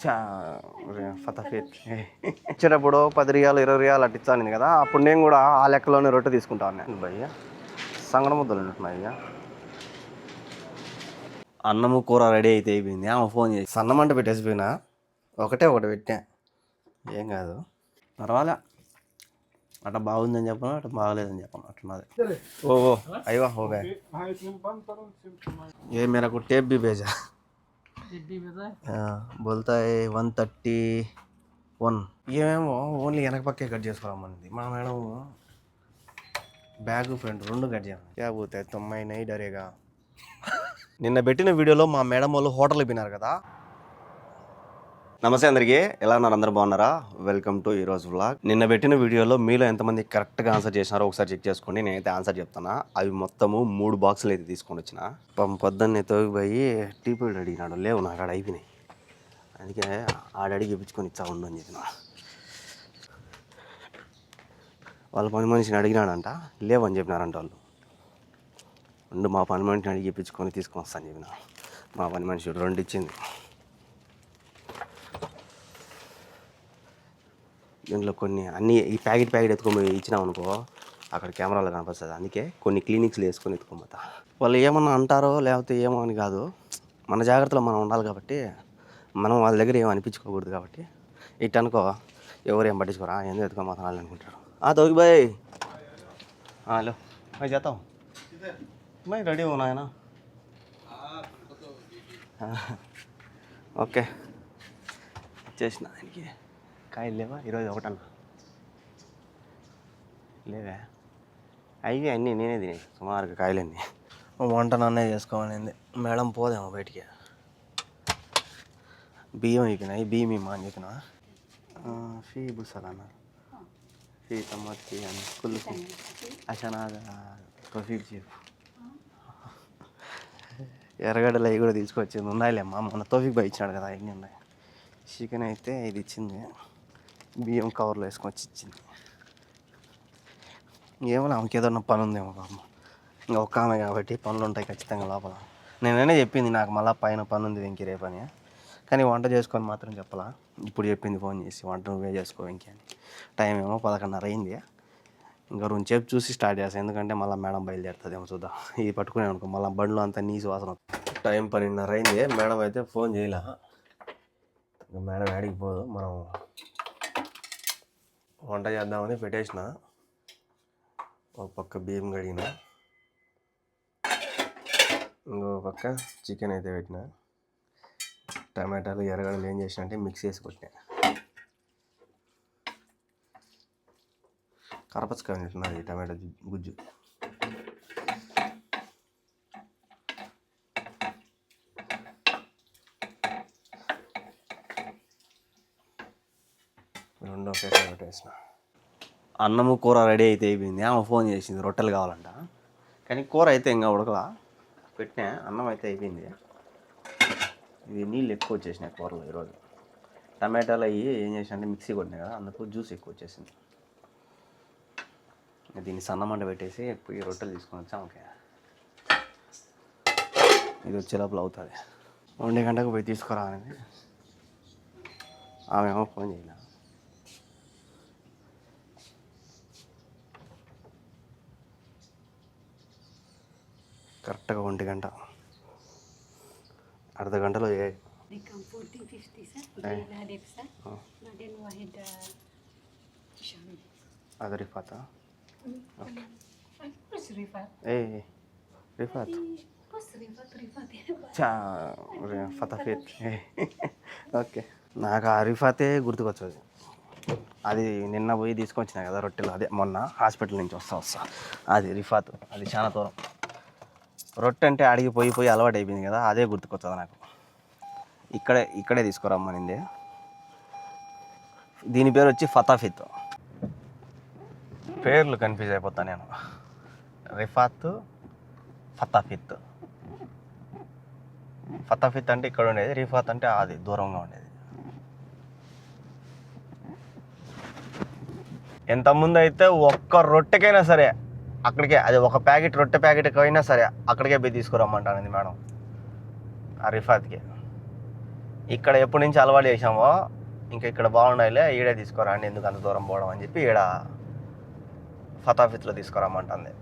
చా ఫతఫీత్ ఇచ్చేటప్పుడు 10 రియాలు 20 రియాలు అట్లా ఇచ్చాను కదా, అప్పుడు నేను కూడా ఆ లెక్కలోనే రొట్టె తీసుకుంటా ఉన్నాను భయ్య. సంగడ ముద్దలు ఉంటున్నాయి ఇక. అన్నము కూర రెడీ అయితే అయిపోయింది. ఆమె ఫోన్ చేసి సన్నమంట పెట్టేసిపోయినా, ఒకటి పెట్టా, ఏం కాదు పర్వాలే. అట్లా బాగుందని చెప్పను, అట్లా బాగలేదని చెప్పను, అట్లున్నది. ఓ అయ్యో ఓ బ్యాగ్ ये मेरा को टेप भी भेजा बोलता है 131. ఏమేమో ఓన్లీ వెనక పక్కే కట్ చేసుకోమన్నది మా మేడం. బ్యాగ్ ఫ్రంట్ రెండు కట్ చేయమని క్యా పోతే తొమ్మిది నై డరేగా. నిన్న పెట్టిన వీడియోలో మా మేడం వాళ్ళు హోటల్కి పోయినారు కదా. నమస్తే అందరికీ, ఎలా ఉన్నారు? అందరూ బాగున్నారా? వెల్కమ్ టు ఈరోజు వ్లాగ్. నిన్న పెట్టిన వీడియోలో మీలో ఎంతమంది కరెక్ట్గా ఆన్సర్ చేసినారో ఒకసారి చెక్ చేసుకోండి. నేనైతే ఆన్సర్ చెప్తాను. అవి మొత్తము 3 బాక్సులు అయితే తీసుకొని వచ్చిన. పొద్దున్నే తోగిపోయి టీ పొడి అడిగినాడు, లేవు నాకు ఆడ అయిపోయినాయి, అందుకే ఆడడిగి ఇప్పించుకొని ఇచ్చా ఉండు అని చెప్పిన. వాళ్ళ పని మనిషిని అడిగినాడంట, లేవని చెప్పినారంట వాళ్ళు. ఉండు మా పని మనిషిని అడిగి ఇప్పించుకొని తీసుకొని వస్తాను చెప్పిన. మా పని మనిషి 2 ఇచ్చింది. దీంట్లో కొన్ని అన్నీ ఈ ప్యాకెట్ ఎత్తుకొని ఇచ్చినాం అనుకో, అక్కడ కెమెరాలో కనిపిస్తుంది. అందుకే కొన్ని క్లినిక్స్లో వేసుకొని ఎత్తుకోమతా. వాళ్ళు ఏమన్నా అంటారో లేకపోతే ఏమో అని కాదు, మన జాగ్రత్తలో మనం ఉండాలి కాబట్టి మనం వాళ్ళ దగ్గర ఏమో అనిపించుకోకూడదు. కాబట్టి ఇట్ అనుకో, ఎవరు ఏం పట్టించుకోరా, ఎందుకు ఎత్తుకోమతాను అనుకుంటారు. తోగి బాయ్ హలో मैं जाता हूँ, मैं रेडी हूँ ना, है ना? ఓకే చేసిన. దానికి కాయలు లేవా ఈరోజు? ఒకటన్నా లేవా? అవి అన్నీ నేనే తినే సుమారుగా కాయలన్నీ. వంట నన్నే చేసుకోవాలండి. మేడం పోదేమో బయటికి. బియ్యం అయిపోయినాయి, బియ్యం ఇమ్మా అని చెప్పిన. ఫీ బుసలన్నా ఫీ టమాట్ ఫీ అని కుళ్ళు ఫీ అసలు ప్రొసీడ్ చేయు. ఎర్రగడ్డలు అవి కూడా తీసుకొచ్చింది, ఉన్నాయిలేమ్మా. మొన్న తోఫిక్ బాయ్ ఇచ్చినాడు కదా, అన్నీ ఉన్నాయి. చికెన్ అయితే ఇది ఇచ్చింది, బియ్యం కవర్లో వేసుకొచ్చి ఇచ్చింది. ఏమో ఆమెకి ఏదన్నా పని ఉందేమో పాపం. ఇంకా ఒక్క ఆమె కాబట్టి పనులు ఉంటాయి ఖచ్చితంగా లోపల. నేనైనా చెప్పింది నాకు మళ్ళీ పైన పని ఉంది వెంకీ రేపు అని, కానీ వంట చేసుకొని మాత్రం చెప్పలా. ఇప్పుడు చెప్పింది ఫోన్ చేసి, వంట నువ్వే చేసుకో వెంకీ అని. టైం ఏమో 11:30 అయింది. ఇంకా 2 సేపు చూసి స్టార్ట్ చేస్తాను, ఎందుకంటే మళ్ళీ మేడం బయలుదేరుతుందేమో చూద్దాం. ఇది పట్టుకునే అనుకో మళ్ళీ బండ్లో అంతా నీసు వాసన. టైం 12:30 అయింది. మేడం అయితే ఫోన్ చేయలే. ఇంకా మేడం ఆడికి పోదు. మనం వంట చేద్దామని పెట్టేసిన. ఒక పక్క బియ్యం కడిగిన, ఇంకో పక్క చికెన్ అయితే పెట్టిన. టమాటాలు ఎర్రగడ్డలు ఏం చేసిన అంటే మిక్స్ చేసి కొట్టినా. కరపచ్చకాయ ఉన్నది టమాటా గుజ్జు. రెండు ఒకేసారి పెట్టేసిన. అన్నము కూర రెడీ అయితే అయిపోయింది. ఆమె ఫోన్ చేసింది రొట్టెలు కావాలంట, కానీ కూర అయితే ఇంకా ఉడకలా. పెట్టినా, అన్నం అయితే అయిపోయింది. ఇది నీళ్ళు ఎక్కువ వచ్చేసినాయి కూరలో ఈరోజు. టమాటాలు అవి ఏం చేసిన అంటే మిక్సీ కొట్టినాయి కదా, అందుకు జ్యూస్ ఎక్కువ వచ్చేసింది. దీన్ని సన్నమంట పెట్టేసి పోయి రొట్టెలు తీసుకొని వచ్చాం. ఓకే, ఇది వచ్చే లోపల అవుతుంది. 1 గంటకు పోయి తీసుకురా అనేది ఆమె ఏమో ఫోన్ చేయాలి. కరెక్ట్గా 1 గంట, అర్ధ గంటలో అది రిఫాతా. రిఫాత్ చా ఫతఫీత్. ఓకే, నాకు ఆ రిఫాతే గుర్తుకొచ్చేది. అది నిన్న పోయి తీసుకొచ్చిన కదా రొట్టెలు, అదే మొన్న హాస్పిటల్ నుంచి వస్తా అది రిఫాత్. అది చాలా దూరం. రొట్టె అంటే అడిగి పోయి అలవాటు అయిపోయింది కదా, అదే గుర్తుకొస్తుంది నాకు. ఇక్కడే తీసుకురమ్మనింది. దీని పేరు వచ్చి ఫతాఫిత్. పేర్లు కన్ఫ్యూజ్ అయిపోతాను నేను. రిఫాత్, ఫతాఫిత్. ఫతాఫిత్ అంటే ఇక్కడ ఉండేది, రిఫాత్ అంటే అది దూరంగా ఉండేది. ఎంత ముందు అయితే ఒక్క రొట్టెకైనా సరే అక్కడికే, అది ఒక ప్యాకెట్ రొట్టె ప్యాకెట్కి అయినా సరే అక్కడికే పోయి తీసుకురమ్మంటానండి మేడం ఆ రిఫాత్కి. ఇక్కడ ఎప్పటి నుంచి అలవాటు చేసామో ఇంకా ఇక్కడ బాగుండాయిలే, ఈడే తీసుకురండి ఎందుకు అంత దూరం పోవడం అని చెప్పి ఈడ ఫతాఫిత్లో తీసుకురమ్మంటుంది.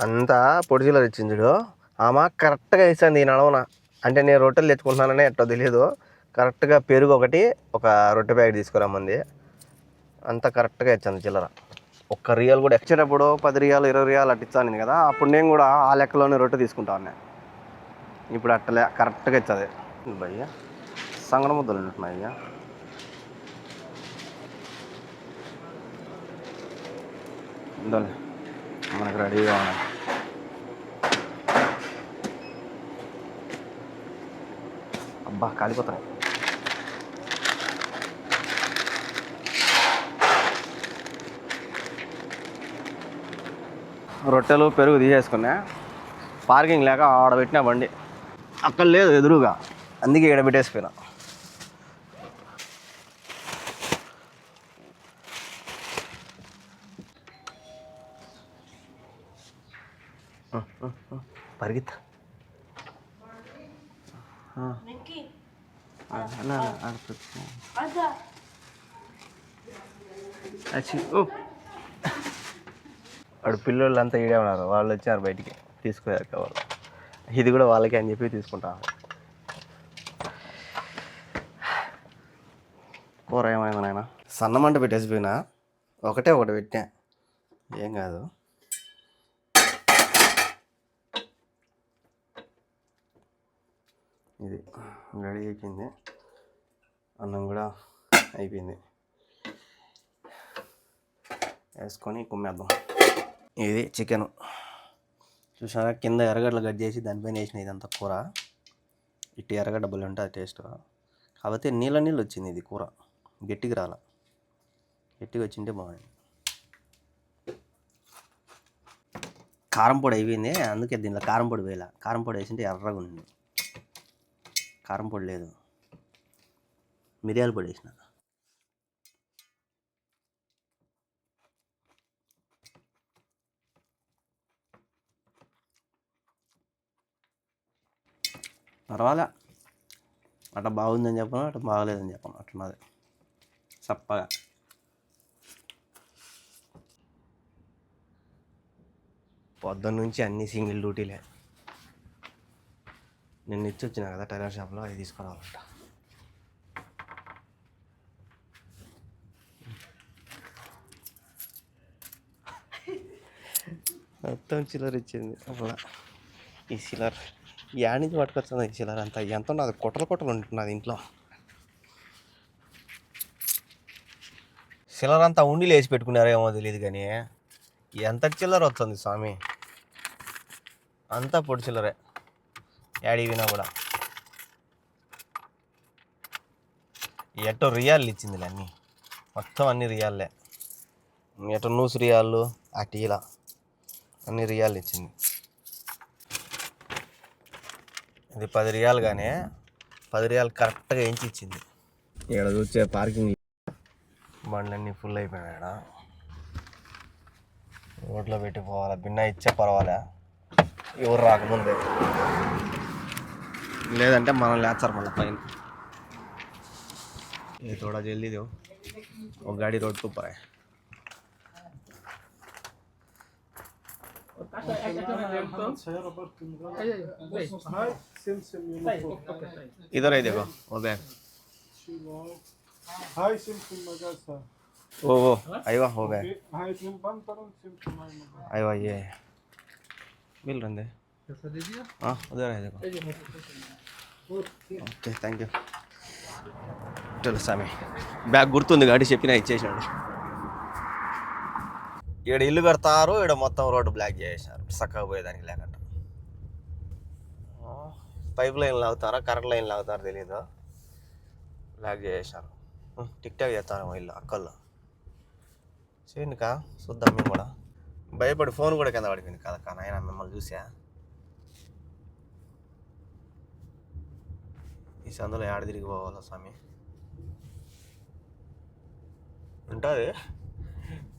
అంతా పొడిచిలో ఇచ్చింది ఆమె కరెక్ట్గా ఇస్తుంది ఈ నడవన. అంటే నేను రొట్టెలు తెచ్చుకుంటున్నాననే ఎట్టో తెలియదు, కరెక్ట్గా పెరుగు ఒకటి ఒక రొట్టె ప్యాకెట్ తీసుకురమ్మంది. అంతా కరెక్ట్గా ఇచ్చింది చిల్లర. ఒక్క రియల్ కూడా ఎక్చేటప్పుడు 10 రియాలు 20 రియాలు అట్లా ఇచ్చాను కదా, అప్పుడు నేను కూడా ఆ లెక్కలోనే రొట్టె తీసుకుంటా ఉన్నా. ఇప్పుడు అట్టలే కరెక్ట్గా ఇచ్చది. భయ్యా సంగడ ముద్దలు ఉంటున్నాయి అయ్యా. ఉండాలి మనకు రెడీగా ఉన్నాయి. అబ్బా కాలిపోతాయి. రొట్టెలు పెరుగు తీసేసుకున్నా. పార్కింగ్ లేక ఆడ పెట్టినా బండి, అక్కడ లేదు ఎదురుగా, అందుకే ఈడ పెట్టేసిపోయినా. పరిగెత్త వాడు పిల్లలు అంతా ఈడే ఉన్నారు, వాళ్ళు వచ్చారు బయటికి తీసుకుపోయారు వాళ్ళు. ఇది కూడా వాళ్ళకి అని చెప్పి తీసుకుంటా. కూర ఏమైంది నాయన? సన్నమంట పెట్టేసిపోయినా, ఒకటి పెట్టా, ఏం కాదు. ఇది రెడీ అయిపోయింది, అన్నం కూడా అయిపోయింది, వేసుకొని కుమ్మేద్దాం. ఇది చికెను చూసారా, కింద ఎర్రగడ్డలు కట్ చేసి దానిపైన వేసిన. ఇదంతా కూర ఇటు ఎర్రగడ్డ బుల్లి ఉంటుంది టేస్ట్. కాకపోతే నీళ్ళ నీళ్ళు వచ్చింది ఇది కూర, గట్టిగా రాల. గట్టిగా వచ్చింటే బాగుంది. కారం పొడి అయిపోయింది, అందుకే దీనిలో కారం పొడి వేయాల. కారం పొడి వేసింటే ఎర్రగా ఉంది. కారం పొడి లేదు, మిరియాల పొడి వేసిన. పర్వాలే, అట్లా బాగుందని చెప్పను, అట్లా బాగలేదని చెప్పను, అట్లున్నది చప్పగా. పొద్దున్న నుంచి అన్ని సింగిల్ డ్యూటీలే. నేను ఇచ్చి వచ్చినా కదా టైలర్ షాప్లో, అవి తీసుకురావాలంట. మొత్తం చిల్లర ఇచ్చింది అప్పుడు. ఈ చిల్లర యాడ్ నుంచి పట్టుకొచ్చింది. ఈ చిల్లర అంతా ఎంత ఉన్నది, కొట్టలు ఉంటున్నది ఇంట్లో. చిల్లర అంతా ఉండి లేచి పెట్టుకున్నారేమో తెలియదు కానీ ఎంత చిల్లర వస్తుంది స్వామి, అంతా పొడి చిల్లరే. యాడికి వినా కూడా ఎటో రియాళ్ళు ఇచ్చిందిలే, అన్నీ మొత్తం అన్ని రియాల్లే. ఎటో నూసు రియాళ్ళు, ఆ టీలా అన్ని రియాలు ఇచ్చింది. ఇది 10 రియాలు, కానీ 10 రియాలు కరెక్ట్గా ఎంచి ఇచ్చింది. ఇక్కడ చూసే పార్కింగ్ బండ్లన్నీ ఫుల్ అయిపోయినాయి. రోడ్లో పెట్టి పోవాలా, బిన్నా ఇచ్చే పర్వాలే, ఎవరు రాకముందే, లేదంటే మనం లేచారు మళ్ళీ పైన. ये थोड़ा जल्दी दो, वो गाड़ी रोड के ऊपर है. इधर है देखो वो बैग. वो आइवा हो गया. आइवा ये मिल रहे. हाँ उधर है देखो. Okay thank you. తెలుసామి బ్యాగ్ గుర్తుంది, గాడి చెప్పినా ఇచ్చేసాడు. ఈడ ఇల్లు కడతారు, ఈడ మొత్తం రోడ్డు బ్లాక్ చేసేసారు చక్కగా పోయేదానికి లేకుండా. పైప్ లైన్ లాగుతారా కరెంట్ లైన్ లాగుతారో తెలీదు, బ్లాక్ చేసేసారు. టిక్ టాక్ చేస్తాను ఇల్లు అక్కల్లో. చేయండి కా చూద్దాం. మేము కూడా భయపడి ఫోన్ కూడా కింద పడిపోయింది కదా కా నాయన, మిమ్మల్ని చూసా. ఈ సందులో ఏడ తిరిగి పోవాలా స్వామి, ఉంటుంది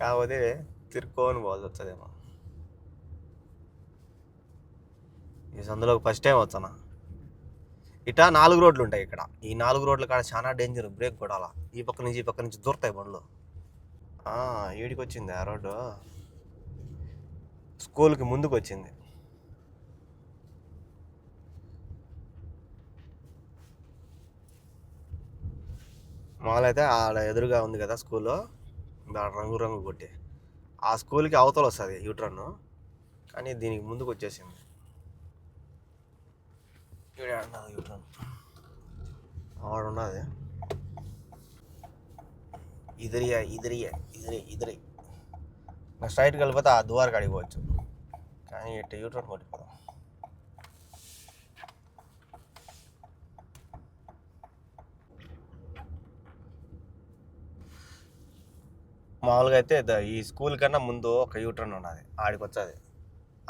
కాకపోతే తిరుక్కోని పోవాల్సి వస్తుందేమో. ఈ సందులోకి ఫస్ట్ టైం వచ్చానా, ఇటా 4 రోడ్లు ఉంటాయి ఇక్కడ. ఈ 4 రోడ్ల కాడ చాలా డేంజర్, బ్రేక్ కొడాలా. ఈ పక్క నుంచి దూరతాయి బండ్లు. ఈడికి వచ్చింది ఆ రోడ్డు, స్కూల్కి ముందుకు వచ్చింది. మామూలైతే ఆడ ఎదురుగా ఉంది కదా స్కూల్లో, రంగు కొట్టి ఆ స్కూల్కి అవతల వస్తుంది యూటర్న్, కానీ దీనికి ముందుకు వచ్చేసింది. యూటర్న్ ఆడున్నది. ఇదిరి స్ట్రైట్కి వెళ్ళిపోతే ఆ ద్వారకి అడిగిపోవచ్చు, కానీ ఇట్లా యూటర్న్ కొట్టిపోదాం. మామూలుగా అయితే ఈ స్కూల్ కన్నా ముందు ఒక యూటర్న్ ఉన్నది, ఆడికి వచ్చేది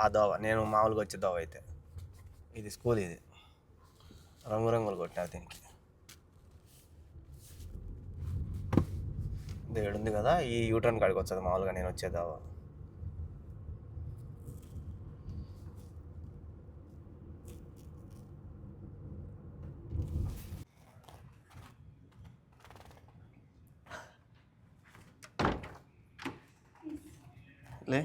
ఆ దోవ. నేను మామూలుగా వచ్చే దోవ అయితే ఇది స్కూల్, ఇది రంగులు కొట్టినా దీనికి. ఇది ఉంది కదా, ఈ యూటర్న్ కాడికి వచ్చేది మామూలుగా నేను వచ్చే దోవ. లే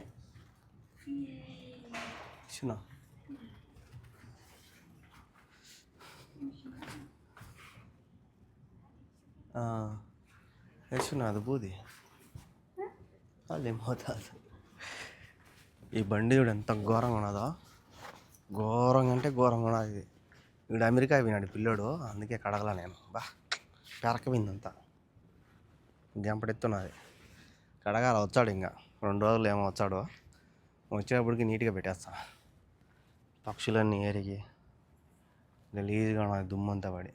చిన్న అది బూది వాళ్ళేమవుతుంది. ఈ బండి చూడు ఎంత ఘోరంగా ఉన్నదో, ఘోరంగా అంటే ఘోరంగా ఉన్నది. ఇది వీడు అమెరికా పోయినాడు పిల్లోడు, అందుకే కడగల నేను. పెరకపోయిందంతా, జంపడెత్తున్నది. కడగాల, వచ్చాడు ఇంకా 2 రోజులు ఏమో వచ్చాడు. వచ్చేటప్పటికి నీట్గా పెట్టేస్తా. పక్షులన్నీ ఏరికి గలీజ్గా ఉన్నది, దుమ్మంతా పడి.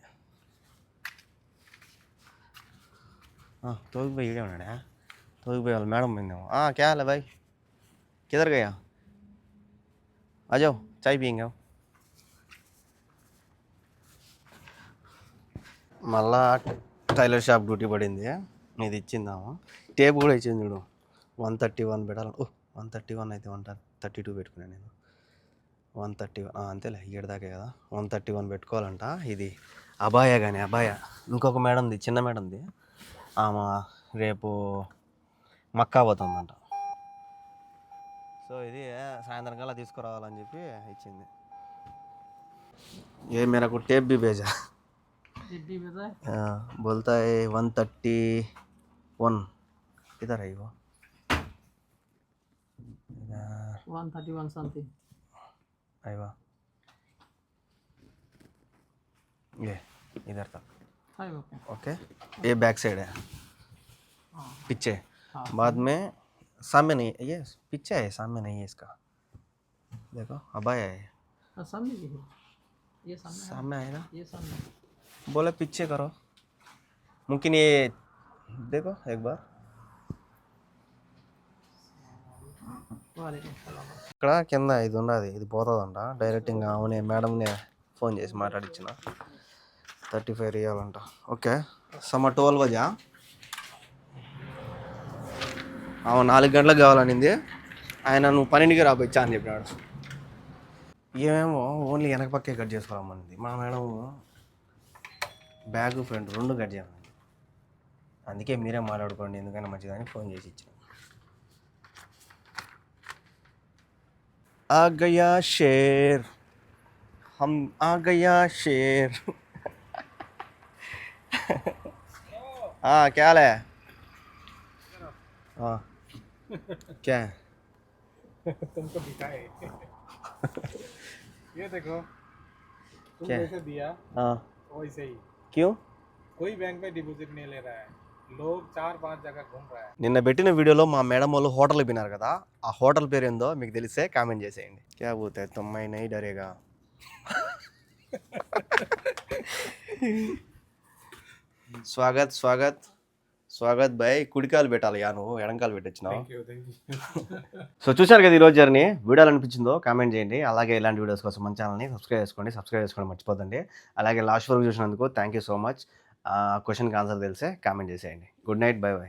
తోగిపోయి ఇడే ఉన్నాడా? తోగిపోయి వాళ్ళు మేడం పోయిందేమో. క్యా హై భాయ్, కిధర్ గయా, ఆ జాओ చాయ్ పియేంगे. మళ్ళా టైలర్ షాప్ డ్యూటీ పడింది, ఇది ఇచ్చిందాము. టేప్ కూడా ఇచ్చింది చూడు, 131 పెట్టాలి. 131 అయితే 132 పెట్టుకున్నాను నేను. 131 అంతేలే, 7 దాకే కదా. 131 పెట్టుకోవాలంట. ఇది అబాయా, కానీ అబాయా ఇంకొక మేడంది, చిన్న మేడంది, ఆమె రేపు మక్కా పోతుందంట. సో ఇది సాయంత్రం కల్లా తీసుకురావాలని చెప్పి ఇచ్చింది. ये मेरा को टेप भी भेजा, बोलता है 131 किधर है वो, 131 something. आएगा ये इधर तक. ओके ये बैक साइड है, पीछे. बाद में सामने नहीं, ये पीछे है, सामने नहीं है इसका. देखो अबाया है, सामने भी है, ये सामने है ना. ये सामने बोले पीछे करो, मुमकिन ये देखो एक बार. ఇక్కడ కింద ఇది ఉన్నది, ఇది పోతుందంట డైరెక్ట్. ఇంకా అవునే మేడంనే ఫోన్ చేసి మాట్లాడించిన 35 ఇవ్వాలంట. ఓకే సమ 12 బజా 4 గంటలకు కావాలనింది ఆయన, నువ్వు 12కి రాబోచ్చా అని చెప్పినాడు. ఏమేమో ఓన్లీ వెనక పక్కే కట్ చేసుకోవాలమ్మనింది మా మేడం, బ్యాగ్ ఫ్రంట్ 2 కట్ చేయమని. అందుకే మీరే మాట్లాడుకోండి ఎందుకైనా మంచిదని ఫోన్ చేసి ఇచ్చిన. आ गया शेर, हम आ गया शेर. क्या हाल है? क्या है? तुमको दिखाए ये देखो, तुम क्या? जैसे दिया वैसे ही. क्यों? कोई बैंक में डिपॉजिट नहीं ले रहा है, लोग 4-5 जगह घूम रहा है. నిన్న పెట్టిన వీడియోలో మా మేడం వాళ్ళు హోటల్కి పోయినారు కదా, ఆ హోటల్ పేరు ఏందో మీకు తెలిస్తే కామెంట్ చేసేయండి. క్యా పోతే తొమ్మిది నై డరేగా. స్వాగత్ స్వాగత్ స్వాగత్ బాయ్. కుడికాలు పెట్టాలి, నువ్వు ఎడంకాలు పెట్టొచ్చినావు. సో చూశారు కదా ఈరోజు జర్నీ. వీడియోలు అనిపించిందో కామెంట్ చేయండి. అలాగే ఇలాంటి వీడియోస్ కోసం మన ఛానల్ని సబ్స్క్రైబ్ చేసుకోండి మర్చిపోదండి. అలాగే లాస్ట్ వరకు చూసినందుకు థ్యాంక్ యూ సో మచ్. క్వశ్చన్కి ఆన్సర్ తెలిసే కామెంట్ చేసేయండి. Good night, by by.